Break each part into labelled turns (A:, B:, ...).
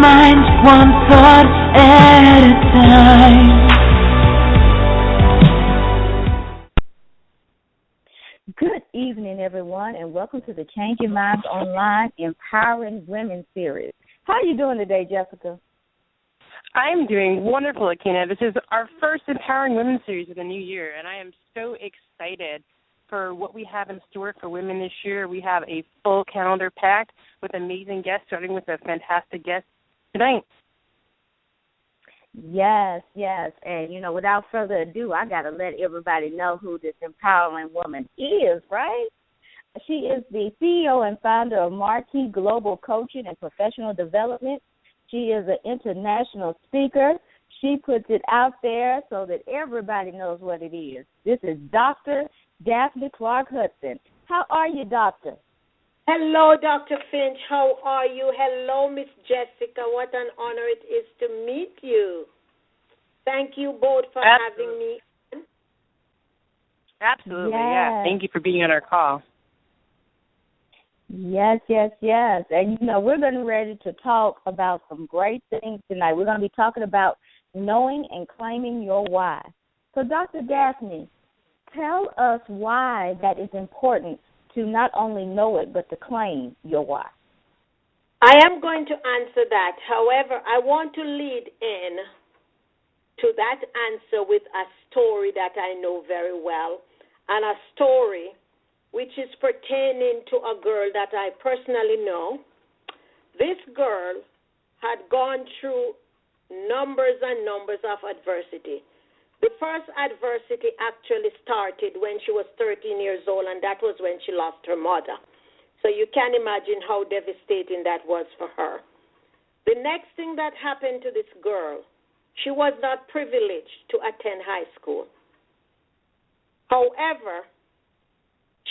A: mind one thought at a time.
B: Good evening, everyone, and welcome to the Changing Minds Online Empowering Women series. How are you doing today, Jessica?
C: I'm doing wonderful, Akina. This is our first Empowering Women series of the new year, and I am so excited for what we have in store for women this year. We have a full calendar packed with amazing guests, starting with a fantastic guest tonight.
B: Yes. And, without further ado, I got to let everybody know who this empowering woman is, right? She is the CEO and founder of Marquee Global Coaching and Professional Development. She is an international speaker. She puts it out there so that everybody knows what it is. This is Dr. Daphne Clarke-Hudson. How are you, Doctor?
D: Hello, Dr. Finch. How are you? Hello, Miss Jessica. What an honor it is to meet you. Thank you both for having me.
C: Absolutely, yeah. Thank you for being on our call.
B: Yes. And, we're getting ready to talk about some great things tonight. We're going to be talking about knowing and claiming your why. So, Dr. Daphne, tell us why that is important to not only know it, but to claim your why.
D: I am going to answer that. However, I want to lead in to that answer with a story that I know very well, and a story which is pertaining to a girl that I personally know. This girl had gone through numbers and numbers of adversity. The first adversity actually started when she was 13 years old, and that was when she lost her mother. So you can imagine how devastating that was for her. The next thing that happened to this girl, she was not privileged to attend high school. However,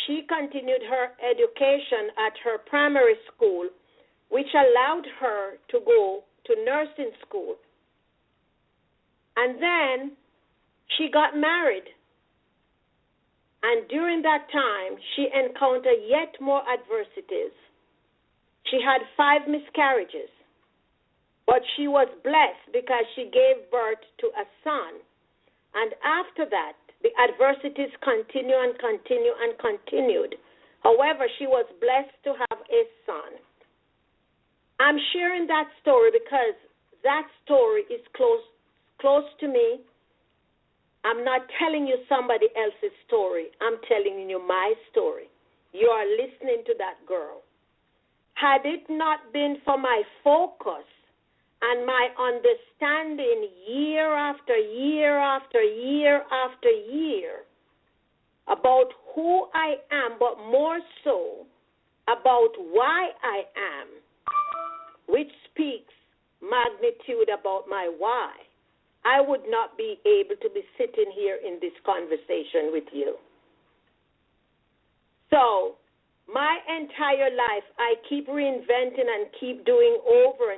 D: she continued her education at her primary school, which allowed her to go to nursing school. And then she got married. And during that time, she encountered yet more adversities. She had 5 miscarriages, but she was blessed because she gave birth to a son. And after that, the adversities continued. However, she was blessed to have a son. I'm sharing that story because that story is close to me. I'm not telling you somebody else's story. I'm telling you my story. You are listening to that girl. Had it not been for my focus and my understanding year after year after year after year about who I am, but more so about why I am, which speaks magnitude about my why, I would not be able to be sitting here in this conversation with you. So, my entire life, I keep reinventing and keep doing over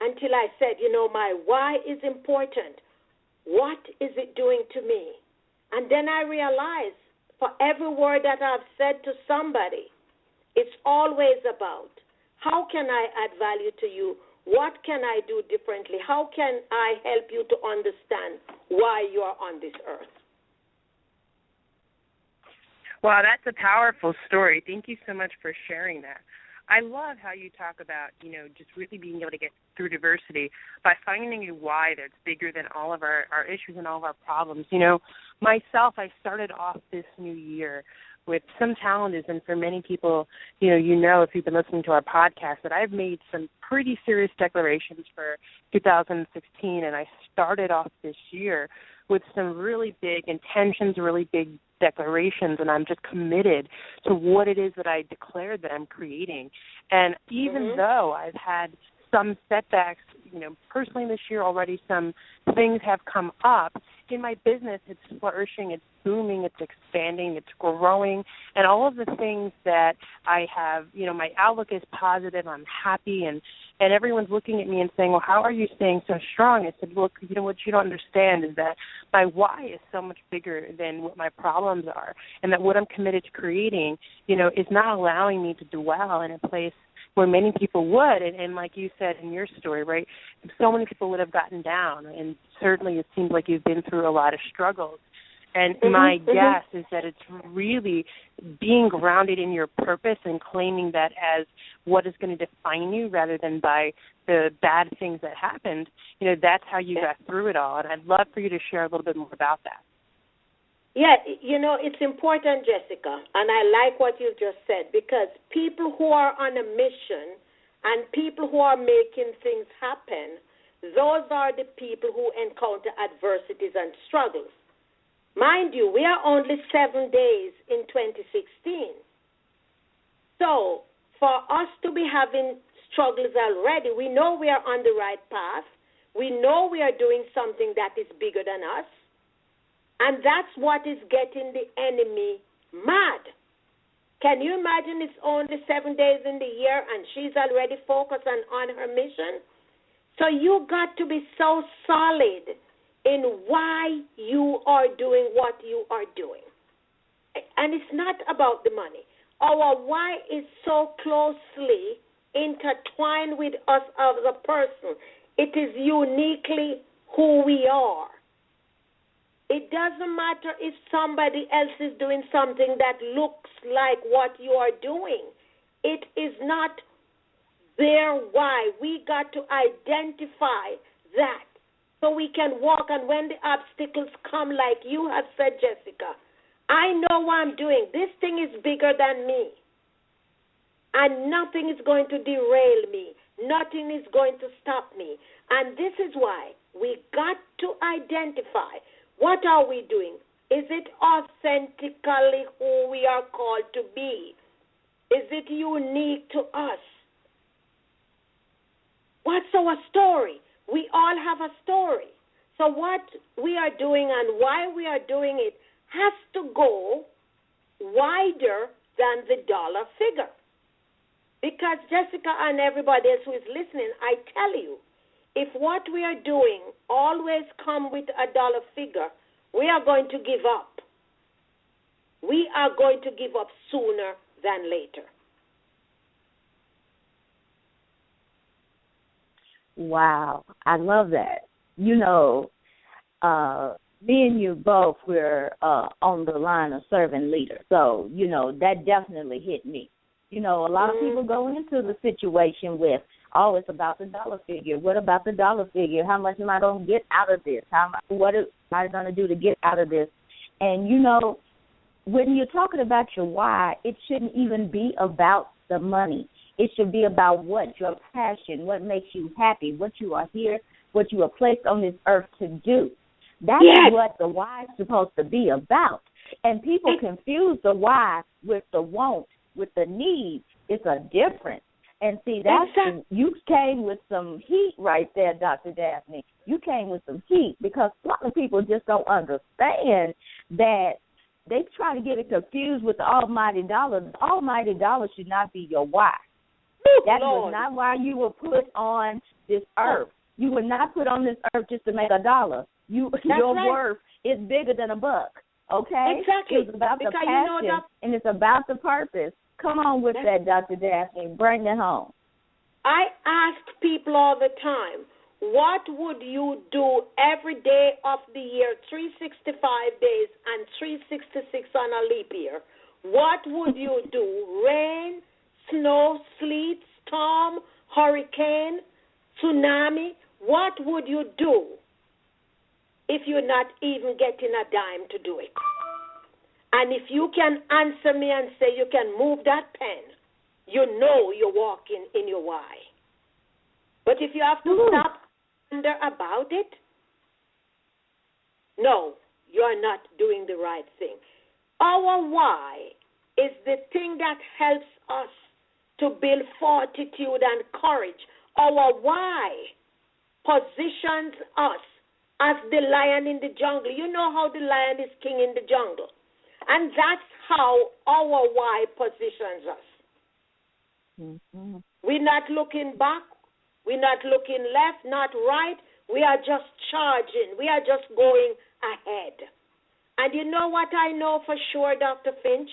D: until I said, my why is important. What is it doing to me? And then I realized for every word that I've said to somebody, it's always about how can I add value to you? What can I do differently? How can I help you to understand why you are on this earth?
C: Wow, that's a powerful story. Thank you so much for sharing that. I love how you talk about, just really being able to get through diversity by finding a why that's bigger than all of our issues and all of our problems. Myself, I started off this new year with some challenges, and for many people, if you've been listening to our podcast, that I've made some pretty serious declarations for 2016, and I started off this year with some really big intentions, really big declarations, and I'm just committed to what it is that I declared that I'm creating. And even though I've had some setbacks, personally this year already, some things have come up. In my business, it's flourishing, it's booming, it's expanding, it's growing, and all of the things that I have, my outlook is positive, I'm happy, and everyone's looking at me and saying, well, how are you staying so strong? I said, look, what you don't understand is that my why is so much bigger than what my problems are, and that what I'm committed to creating, is not allowing me to dwell in a place where many people would. And like you said in your story, right, so many people would have gotten down. And certainly it seems like you've been through a lot of struggles. And my guess is that it's really being grounded in your purpose and claiming that as what is going to define you rather than by the bad things that happened. You know, that's how you got through it all. And I'd love for you to share a little bit more about that.
D: Yeah, you know, it's important, Jessica, and I like what you just said, because people who are on a mission and people who are making things happen, those are the people who encounter adversities and struggles. Mind you, we are only 7 days in 2016. So for us to be having struggles already, we know we are on the right path. We know we are doing something that is bigger than us. And that's what is getting the enemy mad. Can you imagine it's only 7 days in the year and she's already focused on her mission? So you got to be so solid in why you are doing what you are doing. And it's not about the money. Our why is so closely intertwined with us as a person. It is uniquely who we are. It doesn't matter if somebody else is doing something that looks like what you are doing. It is not their why. We got to identify that so we can walk. And when the obstacles come, like you have said, Jessica, I know what I'm doing. This thing is bigger than me. And nothing is going to derail me. Nothing is going to stop me. And this is why we got to identify, what are we doing? Is it authentically who we are called to be? Is it unique to us? What's our story? We all have a story. So what we are doing and why we are doing it has to go wider than the dollar figure. Because Jessica and everybody else who is listening, I tell you, if what we are doing always come with a dollar figure, we are going to give up. We are going to give up sooner than later.
B: Wow, I love that. You know, me and you both were on the line of servant leader. So, you know, that definitely hit me. You know, a lot of people go into the situation with, oh, it's about the dollar figure. What about the dollar figure? How much am I going to get out of this? What am I going to do to get out of this? And, you know, when you're talking about your why, it shouldn't even be about the money. It should be about what your passion, what makes you happy, what you are here, what you are placed on this earth to do. That's what the why is supposed to be about. And people confuse the why with the want, with the need. It's a difference. And see, you came with some heat right there, Dr. Daphne. You came with some heat because a lot of people just don't understand that. They try to get it confused with the almighty dollar. The almighty dollar should not be your why. That was not why you were put on this earth. You were not put on this earth just to make a dollar. Your worth is bigger than a buck, okay?
D: Exactly.
B: It's about the passion, and it's about the purpose. Come on with that, Dr. Daphne. Bring it home.
D: I ask people all the time, what would you do every day of the year, 365 days and 366 on a leap year? What would you do? Rain, snow, sleet, storm, hurricane, tsunami? What would you do if you're not even getting a dime to do it? And if you can answer me and say you can move that pen, you know you're walking in your why. But if you have to stop and wonder about it, no, you're not doing the right thing. Our why is the thing that helps us to build fortitude and courage. Our why positions us as the lion in the jungle. You know how the lion is king in the jungle. And that's how our why positions us. Mm-hmm. We're not looking back. We're not looking left, not right. We are just charging. We are just going ahead. And you know what I know for sure, Dr. Finch?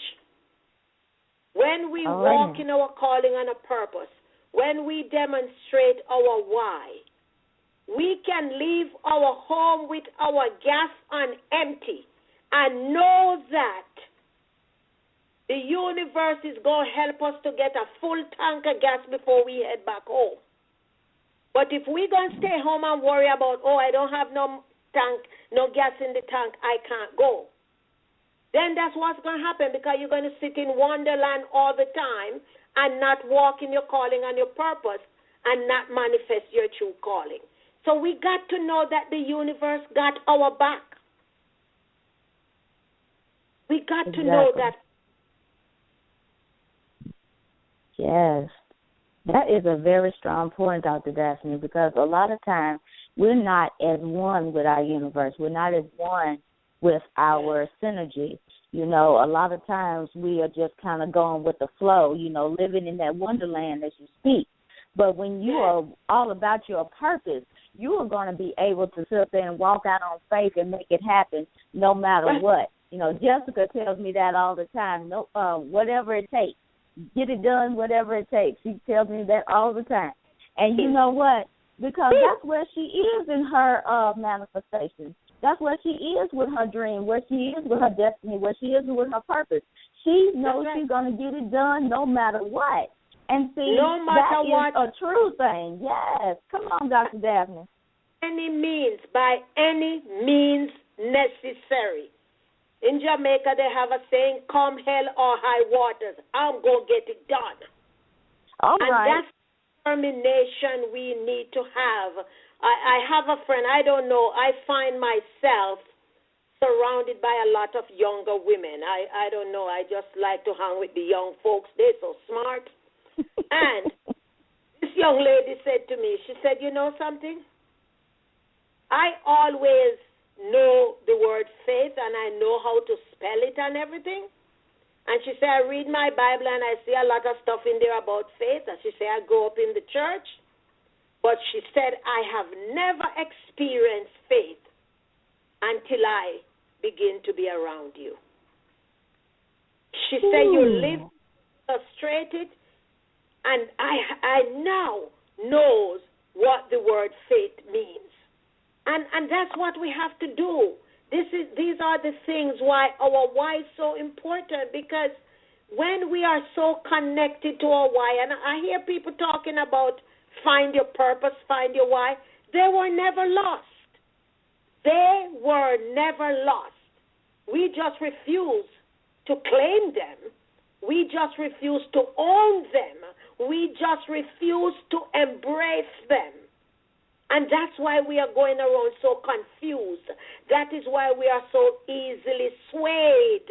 D: When we walk in our calling and a purpose, when we demonstrate our why, we can leave our home with our gas on empty and know that the universe is going to help us to get a full tank of gas before we head back home. But if we're going to stay home and worry about, I don't have no tank, no gas in the tank, I can't go, then that's what's going to happen, because you're going to sit in wonderland all the time and not walk in your calling and your purpose and not manifest your true calling. So we got to know that the universe got our back. We got to know that.
B: Yes. That is a very strong point, Dr. Daphne, because a lot of times we're not as one with our universe. We're not as one with our synergy. You know, a lot of times we are just kind of going with the flow, you know, living in that wonderland as you speak. But when you are all about your purpose, you are going to be able to sit there and walk out on faith and make it happen no matter what. You know, Jessica tells me that all the time, whatever it takes. Get it done, whatever it takes. She tells me that all the time. And you know what? Because that's where she is in her manifestation. That's where she is with her dream, where she is with her destiny, where she is with her purpose. She knows she's going to get it done no matter what. And see,
D: no matter
B: that is a true thing. Yes. Come on, Dr. Daphne.
D: By any means necessary. In Jamaica, they have a saying, come hell or high waters, I'm going to get it done.
B: All
D: and
B: right.
D: That's determination we need to have. I have a friend, I don't know, I find myself surrounded by a lot of younger women. I don't know, I just like to hang with the young folks. They're so smart. And this young lady said to me, she said, you know something? I always know the word faith, and I know how to spell it and everything. And she said, I read my Bible and I see a lot of stuff in there about faith. And she said, I grew up in the church. But she said, I have never experienced faith until I begin to be around you. She said, you live frustrated, and I now knows what the word faith means. And that's what we have to do. These are the things why our why is so important, because when we are so connected to our why, and I hear people talking about find your purpose, find your why, they were never lost. They were never lost. We just refuse to claim them. We just refuse to own them. We just refuse to embrace them. And that's why we are going around so confused. That is why we are so easily swayed.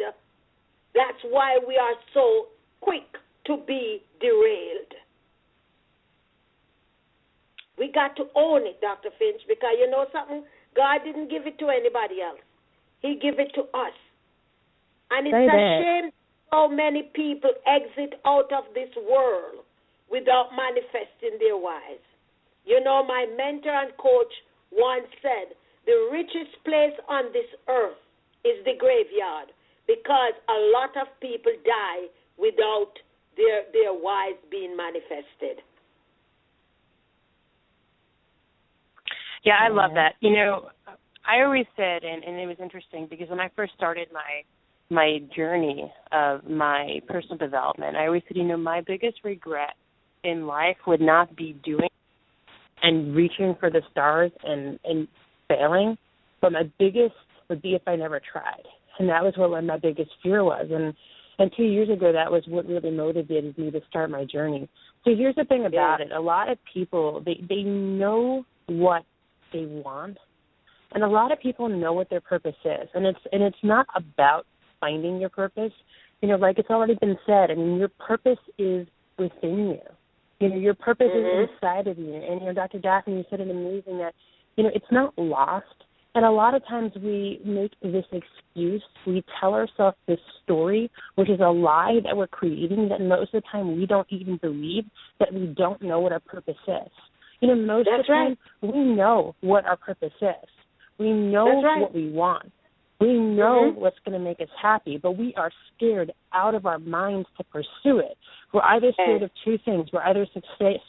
D: That's why we are so quick to be derailed. We got to own it, Dr. Finch, because you know something? God didn't give it to anybody else. He gave it to us. And it's a shame so many people exit out of this world without manifesting their whys. You know, my mentor and coach once said, the richest place on this earth is the graveyard, because a lot of people die without their whys being manifested.
C: Yeah, I love that. You know, I always said, and it was interesting, because when I first started my journey of my personal development, I always said, you know, my biggest regret in life would not be doing and reaching for the stars and failing, but my biggest would be if I never tried. And that was what my biggest fear was. And 2 years ago, that was what really motivated me to start my journey. So here's the thing about it. A lot of people, they know what they want, and a lot of people know what their purpose is. And it's not about finding your purpose. You know, like it's already been said, I mean, your purpose is within you. You know, your purpose is inside of you. And, you know, Dr. Daphne, you said it amazing that, you know, it's not lost. And a lot of times we make this excuse. We tell ourselves this story, which is a lie that we're creating, that most of the time we don't even believe, that we don't know what our purpose is. You know, most of the time we know what our purpose is. We know what we want.
E: We know what's going to make us happy, but we are scared out of our minds to pursue it. We're either scared of two things. We're either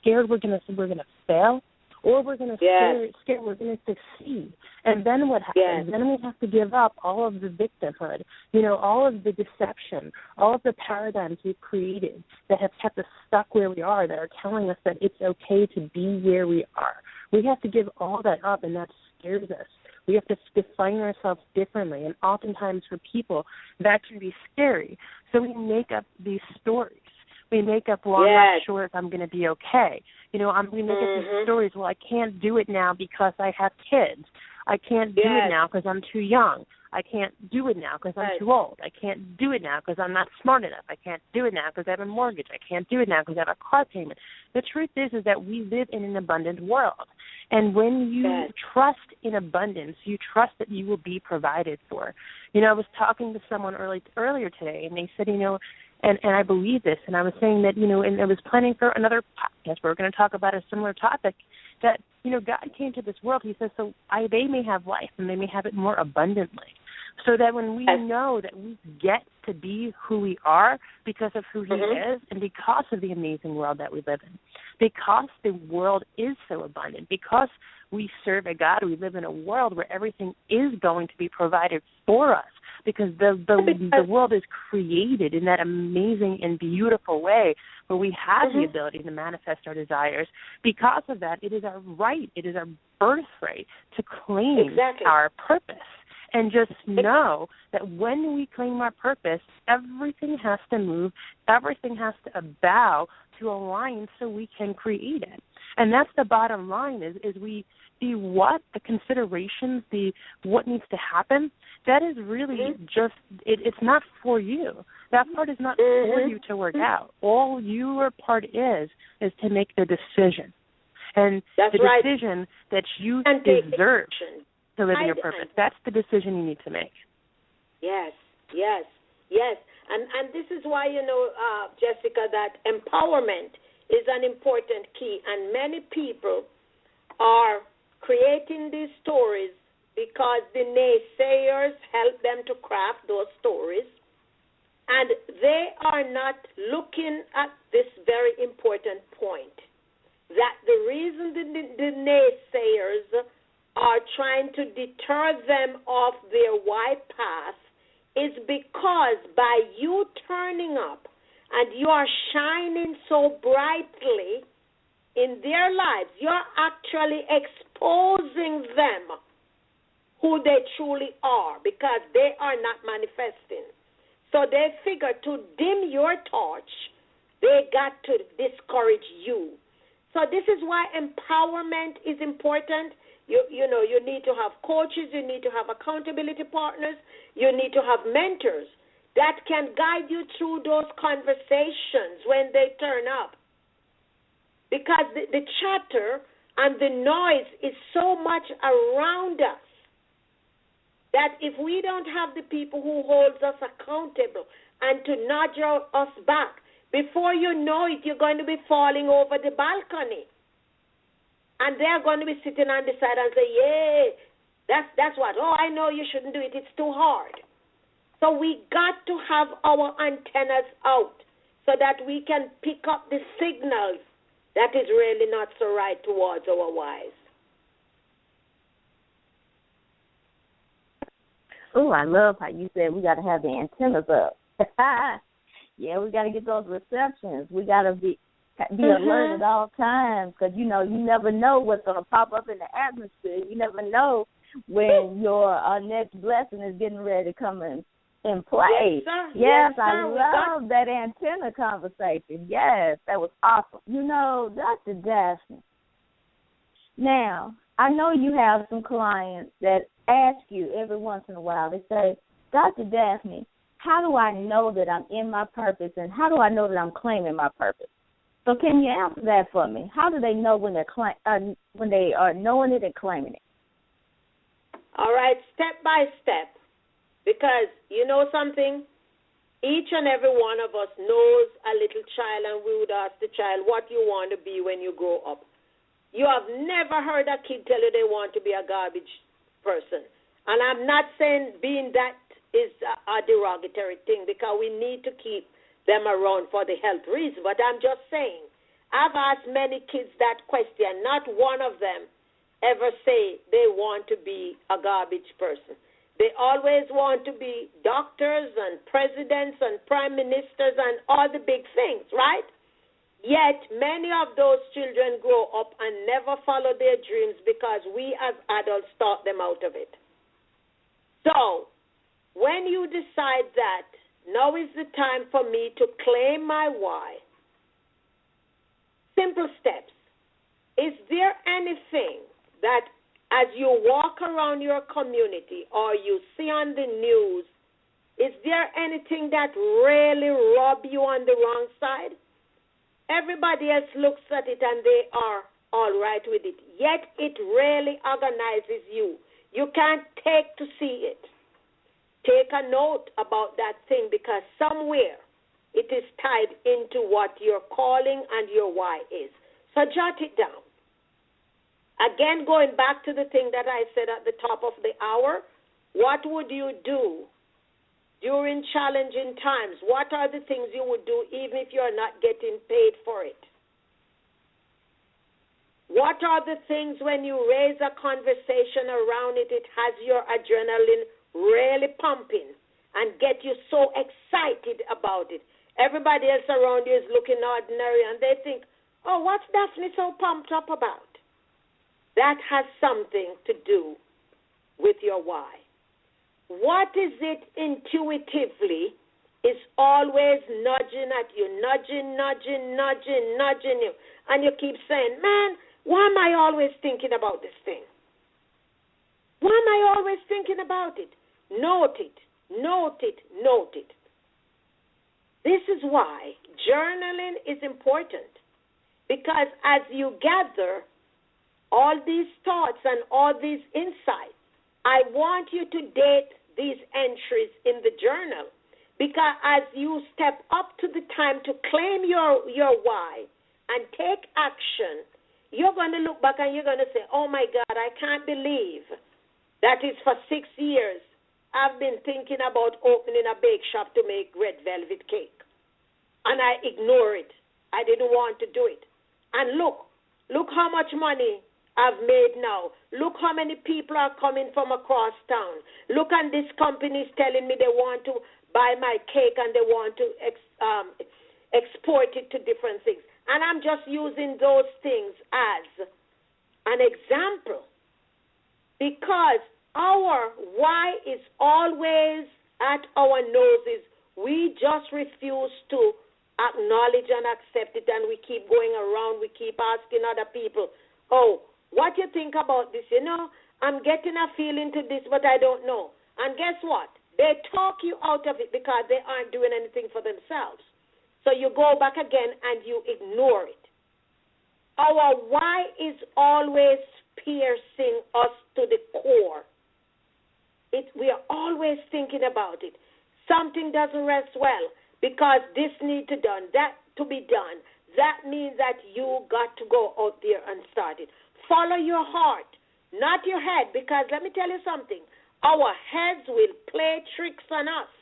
E: scared we're going to fail, or we're going to scared we're going to succeed. And then what happens? Then we have to give up all of the victimhood, all of the deception, all of the paradigms we've created that have kept us stuck where we are, that are telling us that it's okay to be where we are. We have to give all that up, and that scares us. We have to define ourselves differently, and oftentimes for people, that can be scary. So we make up these stories. We make up, well, I'm not sure if I'm going to be okay. We make up these stories, well, I can't do it now because I have kids. I can't do it now because I'm too young. I can't do it now because I'm too old. I can't do it now because I'm not smart enough. I can't do it now because I have a mortgage. I can't do it now because I have a car payment. The truth is that we live in an abundant world. And when you trust in abundance, you trust that you will be provided for. I was talking to someone earlier today, and they said, and I believe this, and I was saying that, and I was planning for another podcast where we're going to talk about a similar topic, that, God came to this world, he says, so they may have life, and they may have it more abundantly. So that when we know that we get to be who we are because of who he is and because of the amazing world that we live in, because the world is so abundant, because we serve a God, we live in a world where everything is going to be provided for us, because the world is created in that amazing and beautiful way where we have the ability to manifest our desires. Because of that, it is our right, it is our birthright to claim our purpose. And just know that when we claim our purpose, everything has to move, everything has to bow to align so we can create it. And that's the bottom line is the considerations, what needs to happen, that is really just, it's not for you. That part is not for you to work out. All your part is to make the decision. And the decision that you deserve to live in your purpose. That's the decision you need to make.
D: Yes. And this is why, Jessica, that empowerment is an important key. And many people are creating these stories because the naysayers help them to craft those stories. And they are not looking at this very important point, that the reason the naysayers are trying to deter them off their wide path is because by you turning up and you are shining so brightly in their lives, you're actually exposing them who they truly are, because they are not manifesting. So they figure to dim your torch, they got to discourage you. So this is why empowerment is important. You need to have coaches, you need to have accountability partners, you need to have mentors that can guide you through those conversations when they turn up. Because the chatter and the noise is so much around us that if we don't have the people who hold us accountable and to nudge us back, before you know it, you're going to be falling over the balcony. And they're going to be sitting on the side and say, that's what. Oh, I know you shouldn't do it. It's too hard. So we got to have our antennas out so that we can pick up the signals that is really not so right towards our wives.
B: Oh, I love how you said we got to have the antennas up. Yeah, we got to get those receptions. We got to be alert at all times, because, you never know what's going to pop up in the atmosphere. You never know when your next blessing is getting ready to come in play. Yes, I love that antenna conversation. Yes, that was awesome. Dr. Daphne, now, I know you have some clients that ask you every once in a while, they say, Dr. Daphne, how do I know that I'm in my purpose, and how do I know that I'm claiming my purpose? So can you answer that for me? How do they know when they are knowing it and claiming it?
D: All right, step by step. Because you know something? Each and every one of us knows a little child, and we would ask the child, what you want to be when you grow up. You have never heard a kid tell you they want to be a garbage person. And I'm not saying being that is a derogatory thing, because we need to keep them around for the health reason. But I'm just saying, I've asked many kids that question. Not one of them ever say they want to be a garbage person. They always want to be doctors and presidents and prime ministers and all the big things, right? Yet many of those children grow up and never follow their dreams because we as adults talk them out of it. So when you decide that now is the time for me to claim my why, simple steps. Is there anything that as you walk around your community or you see on the news, is there anything that really rub you on the wrong side? Everybody else looks at it and they are all right with it. Yet it really agonizes you. You can't take to see it. Take a note about that thing, because somewhere it is tied into what your calling and your why is. So jot it down. Again, going back to the thing that I said at the top of the hour, what would you do during challenging times? What are the things you would do even if you're not getting paid for it? What are the things when you raise a conversation around it, it has your adrenaline really pumping and get you so excited about it? Everybody else around you is looking ordinary and they think, oh, what's Daphne so pumped up about? That has something to do with your why. What is it intuitively is always nudging at you, nudging you. And you keep saying, man, why am I always thinking about this thing? Why am I always thinking about it? Note it. This is why journaling is important, because as you gather all these thoughts and all these insights, I want you to date these entries in the journal, because as you step up to the time to claim your why and take action, you're going to look back and you're going to say, oh, my God, I can't believe that is for 6 years I've been thinking about opening a bake shop to make red velvet cake, and I ignore it. I didn't want to do it. And look how much money I've made now. Look how many people are coming from across town. Look, and this company is telling me they want to buy my cake and they want to export it to different things. And I'm just using those things as an example, because our why is always at our noses. We just refuse to acknowledge and accept it, and we keep going around. We keep asking other people, oh, what you think about this? You know, I'm getting a feeling to this, but I don't know. And guess what? They talk you out of it because they aren't doing anything for themselves. So you go back again and you ignore it. Our why is always piercing us to the core. We are always thinking about it. Something doesn't rest well because this needs to be done, that to be done. That means that you got to go out there and start it. Follow your heart, not your head, because let me tell you something. Our heads will play tricks on us.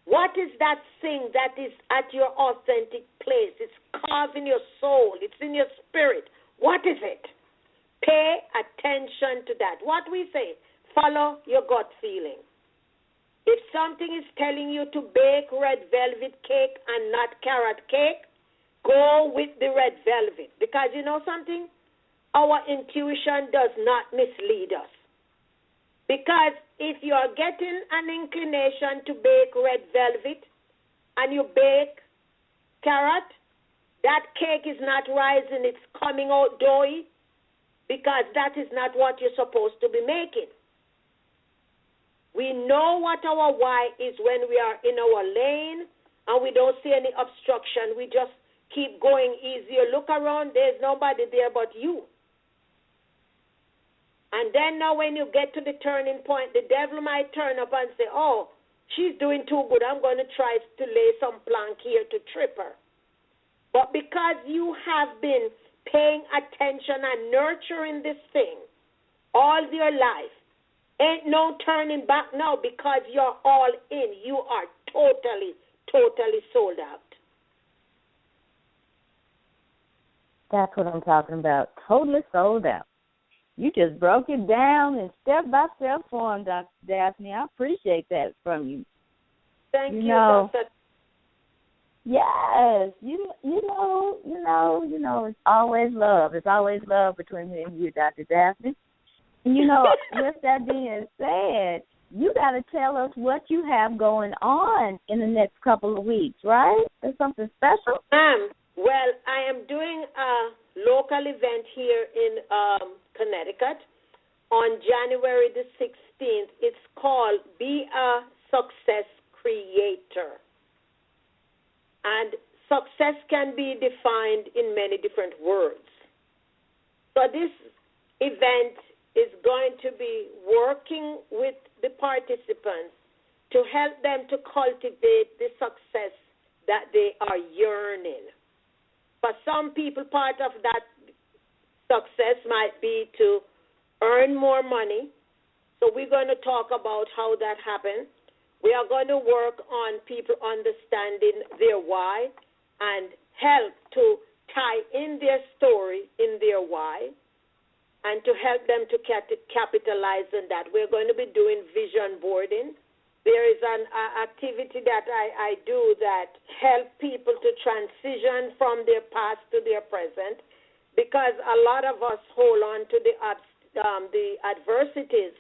D: What is that thing that is at your authentic place? It's carved in your soul. It's in your spirit. What is it? Pay attention to that. What we say, follow your gut feeling. If something is telling you to bake red velvet cake and not carrot cake, go with the red velvet. Because you know something? Our intuition does not mislead us. Because if you are getting an inclination to bake red velvet and you bake carrot, that cake is not rising, it's coming out doughy, because that is not what you're supposed to be making. We know what our why is when we are in our lane and we don't see any obstruction. We just keep going easier. Look around, there's nobody there but you. And then now when you get to the turning point, the devil might turn up and say, oh, she's doing too good. I'm going to try to lay some plank here to trip her. But because you have been paying attention and nurturing this thing all your life, Ain't no turning back now because you're all in. You are totally, totally sold out.
B: That's what I'm talking about. Totally sold out. You just broke it down in step-by-step form, Dr. Daphne. I appreciate that from you.
D: Thank you, Dr.
B: Yes, you know, it's always love. It's always love between me and you, Dr. Daphne. And, with that being said, you got to tell us what you have going on in the next couple of weeks, right? There's something special?
D: Well, I am doing a local event here in Connecticut on January the 16th. It's called Be a Success Creator. And success can be defined in many different words. So this event is going to be working with the participants to help them to cultivate the success that they are yearning. For some people, part of that success might be to earn more money. So we're going to talk about how that happens. We are going to work on people understanding their why and help to tie in their story in their why and to help them to capitalize on that. We're going to be doing vision boarding. There is an activity that I do that help people to transition from their past to their present, because a lot of us hold on to the adversities,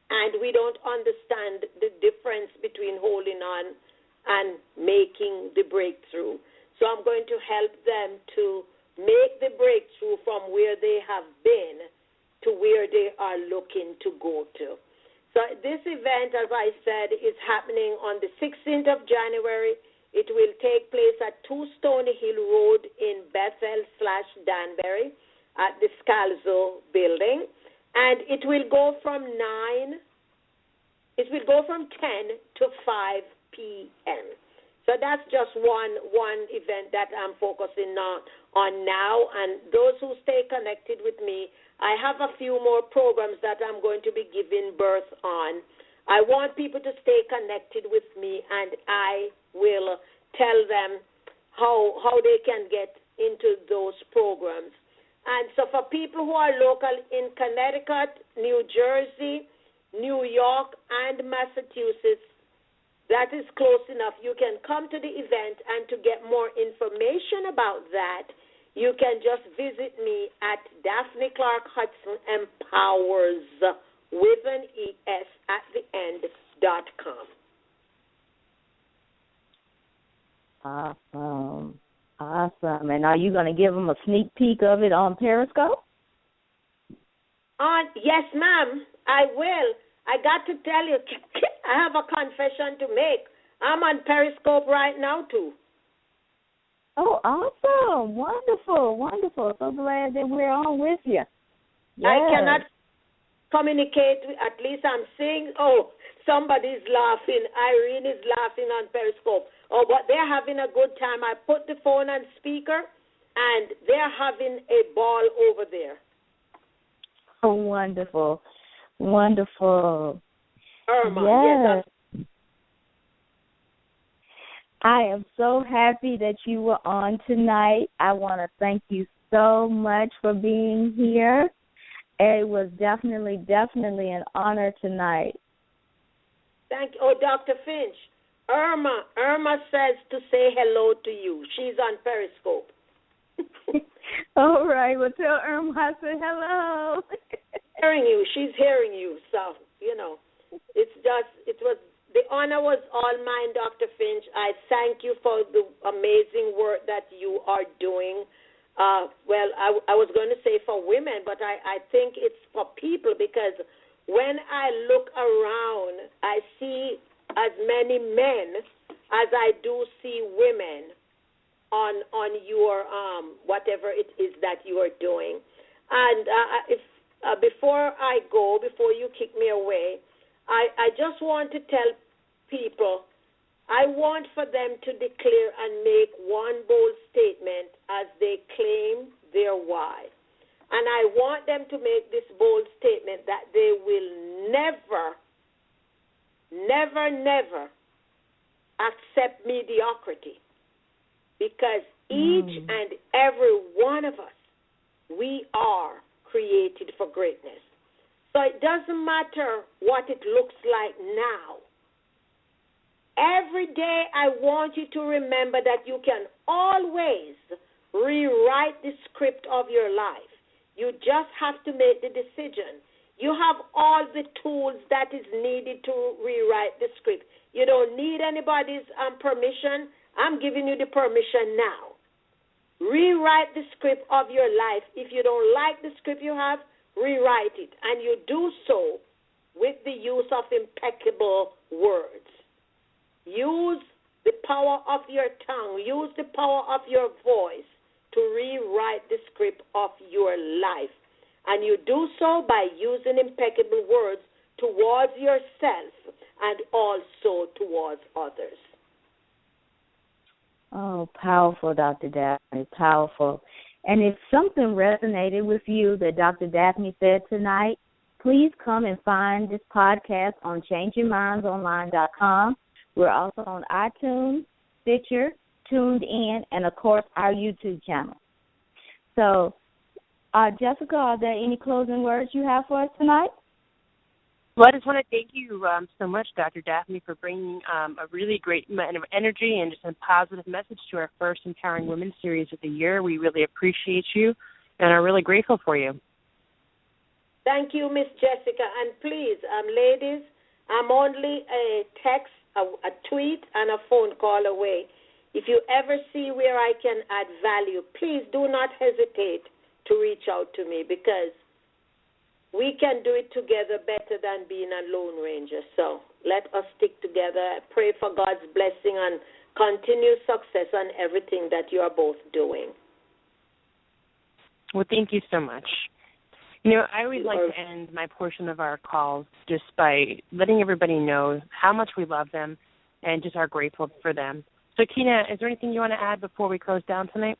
D: and we don't understand the difference between holding on and making the breakthrough. So I'm going to help them to make the breakthrough from where they have been to where they are looking to go to. So this event, as I said, is happening on the 16th of January. It will take place at 2 Stony Hill Road in Bethel/Danbury at the Scalzo building. And it will go from 10 to 5 p.m. So that's just one event that I'm focusing on now. And those who stay connected with me, I have a few more programs that I'm going to be giving birth on. I want people to stay connected with me, and I will tell them how they can get into those programs. And so for people who are local in Connecticut, New Jersey, New York, and Massachusetts, that is close enough. You can come to the event, and to get more information about that, you can just visit me at Daphne Clarke-Hudson Empowers with an ES at the end.com.
B: Awesome. And are you going to give them a sneak peek of it on Periscope?
D: Yes, ma'am, I will. I got to tell you, I have a confession to make. I'm on Periscope right now, too.
B: Oh, awesome. Wonderful. So glad that we're on with you. Yes.
D: I cannot communicate. At least I'm seeing, somebody's laughing. Irene is laughing on Periscope. Oh, but they're having a good time. I put the phone on speaker, and they're having a ball over there.
B: Oh, wonderful.
D: Irma,
B: yes. I am so happy that you were on tonight. I want to thank you so much for being here. It was definitely an honor tonight.
D: Thank you. Oh, Dr. Finch, Irma says to say hello to you. She's on Periscope.
B: All right. Well, tell Irma I said hello.
D: She's hearing you. So, the honor was all mine, Dr. Finch. I thank you for the amazing work that you are doing. I was going to say for women, but I think it's for people, because when I look around, I see as many men as I do see women on your whatever it is that you are doing. And before you kick me away, I just want to tell people, I want for them to declare and make one bold statement as they claim their why. And I want them to make this bold statement that they will never, never, never accept mediocrity. Because each and every one of us, we are created for greatness. So it doesn't matter what it looks like now. Every day I want you to remember that you can always rewrite the script of your life. You just have to make the decision. You have all the tools that is needed to rewrite the script. You don't need anybody's permission. I'm giving you the permission now. Rewrite the script of your life. If you don't like the script you have, rewrite it. And you do so with the use of impeccable words. Use the power of your tongue. Use the power of your voice to rewrite the script of your life. And you do so by using impeccable words towards yourself and also towards others.
B: Oh, powerful, Dr. Daphne, powerful. And if something resonated with you that Dr. Daphne said tonight, please come and find this podcast on changingmindsonline.com. We're also on iTunes, Stitcher, Tuned In, and, of course, our YouTube channel. So, Jessica, are there any closing words you have for us tonight?
E: Well, I just want to thank you so much, Dr. Daphne, for bringing a really great amount of energy and just a positive message to our first Empowering Women series of the year. We really appreciate you and are really grateful for you.
D: Thank you, Miss Jessica. And please, ladies, I'm only a text, a tweet, and a phone call away. If you ever see where I can add value, please do not hesitate to reach out to me, because we can do it together better than being a lone ranger. So let us stick together. I pray for God's blessing and continued success on everything that you are both doing.
E: Well, thank you so much. You know, I always like to end my portion of our calls just by letting everybody know how much we love them and just are grateful for them. So, Kina, is there anything you want to add before we close down tonight?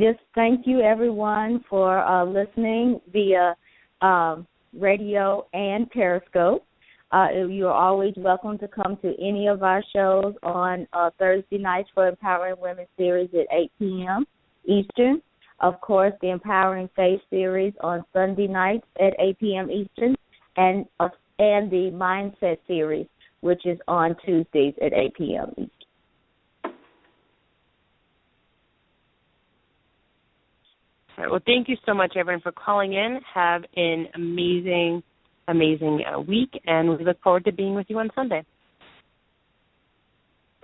B: Just thank you, everyone, for listening via radio and Periscope. You're always welcome to come to any of our shows on Thursday nights for Empowering Women series at 8 p.m. Eastern. Of course, the Empowering Faith series on Sunday nights at 8 p.m. Eastern, and the Mindset series, which is on Tuesdays at 8 p.m. Eastern.
E: All right, well, thank you so much, everyone, for calling in. Have an amazing, amazing week, and we look forward to being with you on Sunday.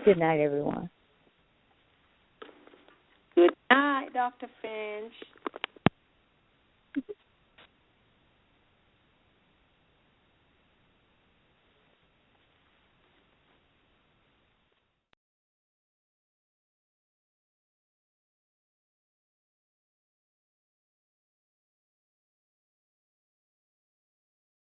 B: Good night, everyone.
F: Good night, Dr. Finch.